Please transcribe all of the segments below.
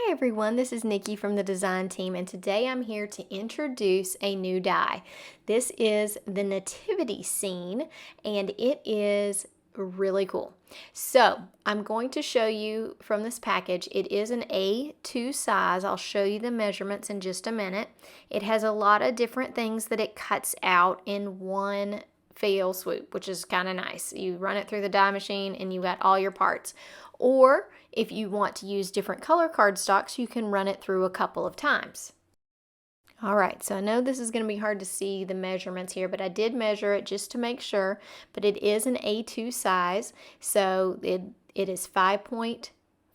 Hi everyone, this is Nikki from the design team, and today I'm here to introduce a new die. This is the Nativity Scene, and it is really cool. So I'm going to show you from this package. It is an A2 size. I'll show you the measurements in just a minute. It has a lot of different things that it cuts out in one fell swoop, which is kind of nice. You run it through the die machine and you got all your parts. Or if you want to use different color cardstocks, you can run it through a couple of times. All right, so I know this is going to be hard to see the measurements here, but I did measure it just to make sure. But it is an A2 size, so it is 5.5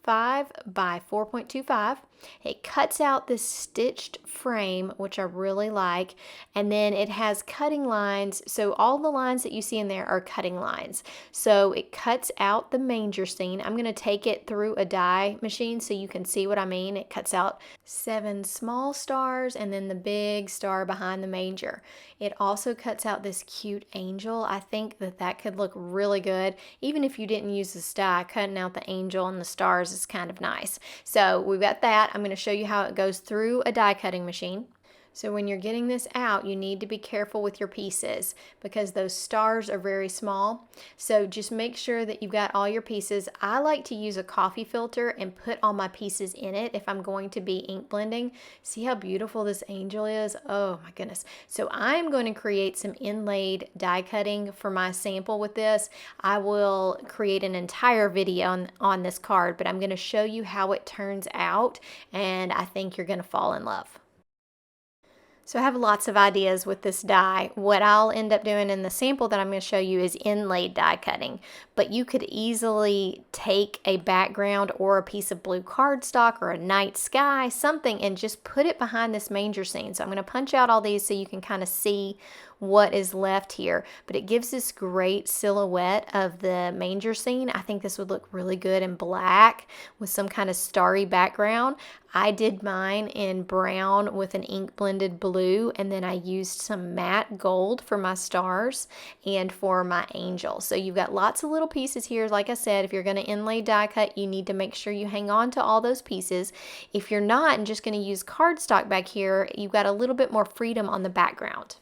by 4.25. It cuts out this stitched frame, which I really like, and then it has cutting lines. So all the lines that you see in there are cutting lines. So it cuts out the manger scene. I'm going to take it through a die machine so you can see what I mean. It cuts out 7 small stars and then the big star behind the manger. It also cuts out this cute angel. I think that could look really good. Even if you didn't use this die, cutting out the angel and the stars is kind of nice. So we've got that. I'm going to show you how it goes through a die cutting machine. So when you're getting this out, you need to be careful with your pieces because those stars are very small. So just make sure that you've got all your pieces. I like to use a coffee filter and put all my pieces in it if I'm going to be ink blending. See how beautiful this angel is? Oh my goodness. So I'm going to create some inlaid die cutting for my sample with this. I will create an entire video on this card, but I'm going to show you how it turns out, and I think you're going to fall in love. So I have lots of ideas with this die. What I'll end up doing in the sample that I'm going to show you is inlaid die cutting. But you could easily take a background or a piece of blue cardstock or a night sky, something, and just put it behind this manger scene. So I'm going to punch out all these so you can kind of see what is left here. But it gives this great silhouette of the manger scene. I think this would look really good in black with some kind of starry background. I did mine in brown with an ink blended blue, and then I used some matte gold for my stars and for my angel. So you've got lots of little pieces here. Like I said, if you're going to inlay die cut, you need to make sure you hang on to all those pieces. If you're not and just going to use cardstock back here, you've got a little bit more freedom on the background.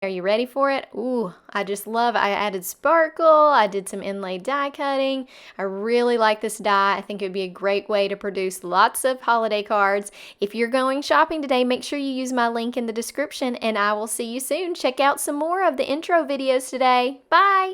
Are you ready for it? Ooh, I added sparkle, I did some inlaid die cutting. I really like this die. I think it would be a great way to produce lots of holiday cards. If you're going shopping today, make sure you use my link in the description, and I will see you soon. Check out some more of the intro videos today. Bye!